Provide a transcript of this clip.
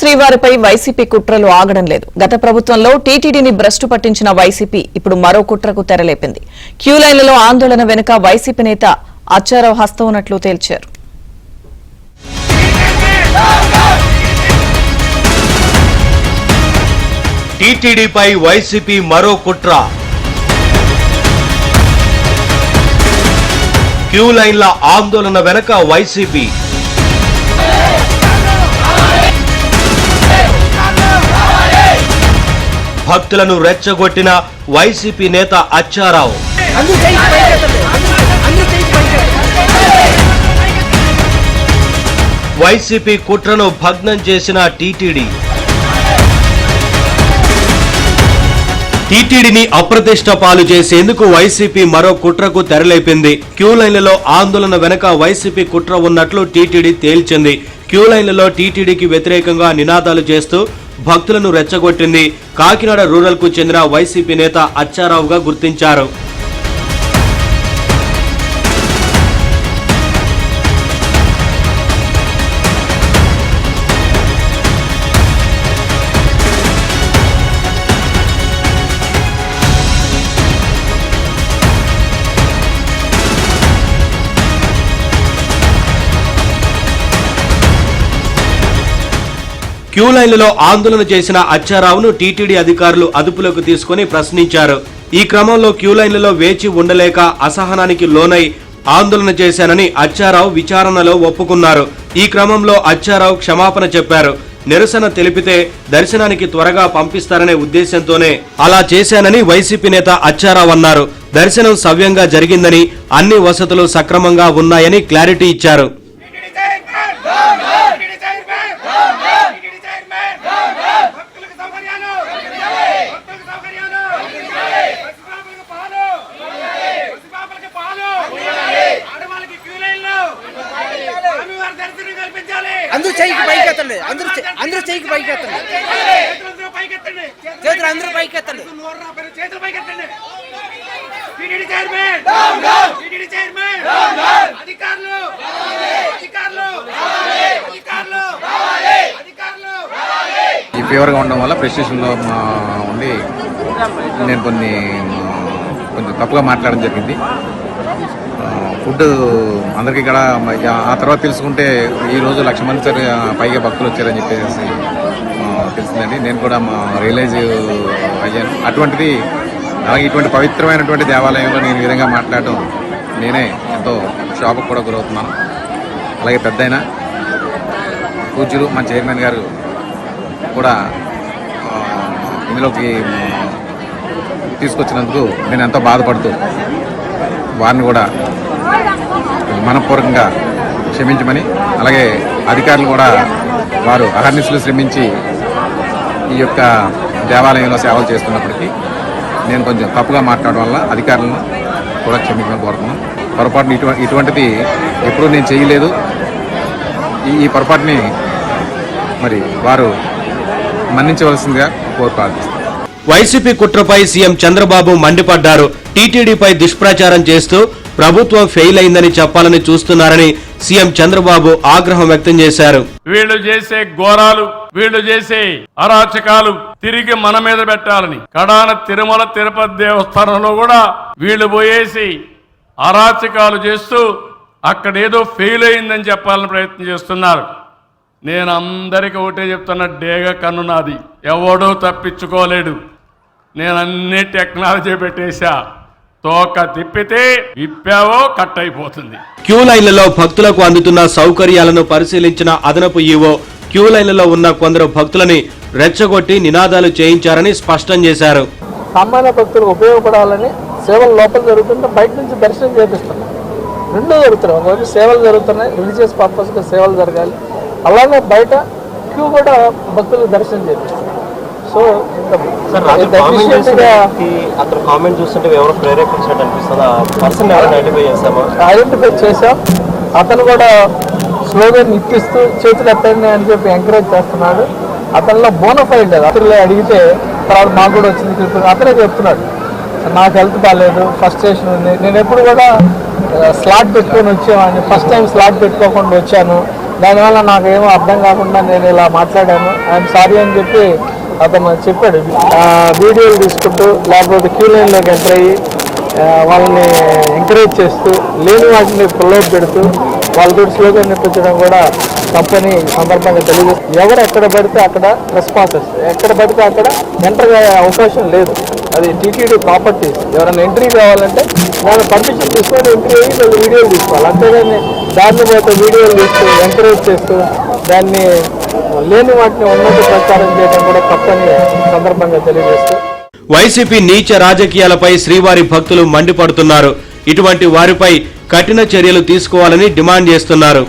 శ్రీవారిపై YCP కుట్రలు ఆగడం లేదు. గత ప్రభుత్వంలో టీటీడీని భ్రష్టు పట్టించిన వైసీపీ ఇప్పుడు మరో కుట్రకు తెరలేపింది. క్యూ లైన్లలో ఆందోళన వెనుక వైసీపీ నేత అచ్చారావు హస్తం ఉన్నట్లు తేల్చారు. టీటీడీపై వైసీపీ మరో కుట్ర. క్యూ లైన్ల ఆందోళన వెనక వైసీపీ. భక్తులను రెచ్చగొట్టిన వైసీపీ నేత అచ్చారావు. వైసీపీ కుట్రను భగ్నం చేసిన టీటీడీ. టీటీడీని అప్రతిష్ట పాలు చేసేందుకు వైసీపీ మరో కుట్రకు తెరలేపింది. క్యూ లైన్లలో ఆందోళన వెనక వైసీపీ కుట్ర ఉన్నట్లు టీటీడీ తేల్చింది. క్యూ లైన్లలో టీటీడీకి వ్యతిరేకంగా నినాదాలు చేస్తూ భక్తులను రెచ్చగొట్టింది. కాకినాడ రూరల్ కు చెందిన వైసీపీ నేత అచ్చారావుగా గుర్తించారు. క్యూ లైన్లలో ఆందోళన చేసిన అచ్చారావును టీటీడీ అధికారులు అదుపులోకి తీసుకుని ప్రశ్నించారు. ఈ క్రమంలో క్యూ లైన్లలో వేచి ఉండలేక అసహనానికి లోనై ఆందోళన చేశానని అచ్చారావు విచారణలో ఒప్పుకున్నారు. ఈ క్రమంలో అచ్చారావు క్షమాపణ చెప్పారు. నిరసన తెలిపితే దర్శనానికి త్వరగా పంపిస్తారనే ఉద్దేశంతోనే అలా చేశానని వైసీపీ నేత అచ్చారావు అన్నారు. దర్శనం సవ్యంగా జరిగిందని, అన్ని వసతులు సక్రమంగా ఉన్నాయని క్లారిటీ ఇచ్చారు. అందరూ చెయ్యికి పైకి ఎత్తండి, అందరూ చెయ్యికి పైకి ఎత్తండి, చేతులు అందరూ పైకి ఎత్తండి. ఈ ఫీవర్గా ఉండడం వల్ల ప్రెస్టేషన్లో ఉండి నేను కొంచెం తప్పుగా మాట్లాడడం జరిగింది. ఫుడ్ అందరికీ ఇక్కడ ఆ తర్వాత తెలుసుకుంటే ఈరోజు 1,00,000 మంది పైగా భక్తులు వచ్చారని చెప్పేసి తెలిసిందండి. నేను కూడా రియలైజ్ అయ్యాను. అటువంటిది అలాగే ఇటువంటి పవిత్రమైనటువంటి దేవాలయంలో నేను ఈ విధంగా మాట్లాడటం నేనే ఎంతో షాప్కి కూడా గురవుతున్నాను. అలాగే పెద్దయిన పూజ్యులు మా చైర్మన్ గారు కూడా ఇందులోకి తీసుకొచ్చినందుకు నేను ఎంతో బాధపడుతూ వారిని కూడా మనపూర్వకంగా క్షమించమని, అలాగే అధికారులు కూడా వారు అహర్నిశలు శ్రమించి ఈ యొక్క దేవాలయంలో సేవలు చేస్తున్నప్పటికీ నేను కొంచెం తప్పుగా మాట్లాడడం వల్ల అధికారులను కూడా క్షమించమని కోరుతున్నాను. పొరపాటుని ఇటువంటిది ఎప్పుడూ నేను చేయలేదు. ఈ పొరపాటుని మరి వారు మన్నించవలసిందిగా కోరుతున్నాను. వైసీపీ కుట్రపై సీఎం చంద్రబాబు మండిపడ్డారు. టీటీడీపై దుష్ప్రచారం చేస్తూ ప్రభుత్వం ఫెయిల్ అయిందని చెప్పాలని చూస్తున్నారని సీఎం చంద్రబాబు ఆగ్రహం వ్యక్తం చేశారు. వీళ్ళు చేసే ఘోరాలు, వీళ్ళు చేసే అరాచకాలు తిరిగి మన మీద పెట్టాలని కడాన తిరుమల తిరుపతి దేవస్థానంలో కూడా వీళ్ళు పోయేసి అరాచకాలు చేస్తూ అక్కడేదో ఫెయిల్ అయిందని చెప్పాలని ప్రయత్నం చేస్తున్నారు. నేను అందరికీ ఒకటే చెప్తున్నా, డేగ కన్ను నాది, ఎవడో తప్పించుకోలేడు. నేను అన్ని టెక్నాలజీ పెట్టేశా. తోక తిప్పితే విప్పావో కట్ అయిపోతుంది. క్యూ లైన్లలో భక్తులకు అందుతున్న సౌకర్యాలను పరిశీలించిన అదనపు ఈవో క్యూ లైన్లలో ఉన్న కొందరు భక్తులని రెచ్చగొట్టి నినాదాలు చేయించారని స్పష్టం చేశారు. సామాన్య భక్తులకు ఉపయోగపడాలని సేవలు లోపల జరుగుతుంటే బయట నుంచి దర్శనం చేపిస్తున్నాయి. రెండూ జరుగుతున్నాయి. ఒకవైపు సేవలు జరుగుతున్నాయి, రిలీజియస్ పర్పస్గా సేవలు జరగాలి, అలానే బయట క్యూ కూడా భక్తులకు దర్శనం చేపిస్తారు. సో అతను కామెంట్ చూస్తుంటే ఎవరో ప్రేరేపించినట్టు అనిపిస్తుంది. పర్సన్ ఐడెంటిఫై చేశాం. అతను కూడా స్లోగన్ ఇప్పిస్తూ చేతులు ఎత్తండి అని చెప్పి ఎంకరేజ్ చేస్తున్నాడు. అతనిలో బోనఫైడ్ లేదు. అతను అడిగితే తర్వాత మాకు కూడా వచ్చింది, అతనే చెప్తున్నాడు నాకు హెల్త్ బాగాలేదు, ఫ్రస్ట్రేషన్ ఉంది. నేను ఎప్పుడు కూడా స్లాట్ పెట్టుకొని వచ్చేవాడిని, ఫస్ట్ టైం స్లాట్ పెట్టుకోకుండా వచ్చాను, దానివల్ల నాకేమో అర్థం కాకుండా నేను ఇలా మాట్లాడాను, ఐఎమ్ సారీ అని చెప్పి అతను చెప్పాడు. వీడియోలు తీసుకుంటూ లేకపోతే క్యూ లైన్లోకి ఎంటర్ అయ్యి వాళ్ళని ఎంకరేజ్ చేస్తూ లేని వాటిని ప్రలోభ పెడుతూ వాళ్ళతో స్లోగన్ నిప్పించడం కూడా తప్పని సందర్భంగా తెలియజేస్తుంది. ఎవరు ఎక్కడ పడితే అక్కడ రెస్పాన్సెస్, ఎక్కడ పడితే అక్కడ ఎంటర్ అయ్యే అవకాశం లేదు. అది టీటీడీ ప్రాపర్టీస్. ఎవరైనా ఎంట్రీ కావాలంటే దాన్ని పర్మిషన్ తీసుకొని ఎంట్రీ అయ్యి వాళ్ళు వీడియోలు తీసుకోవాలి. అంతేగాని దాన్ని పోతే వీడియోలు తీస్తూ ఎంకరేజ్ చేస్తూ దాన్ని లేని వాటిని ఉన్నత ప్రచారం చేయడం కూడా తప్పని సందర్భంగా తెలియజేస్తూ వైసీపీ నీచ రాజకీయాలపై శ్రీవారి భక్తులు మండిపడుతున్నారు. ఇటువంటి వారిపై కఠిన చర్యలు తీసుకోవాలని డిమాండ్ చేస్తున్నారు.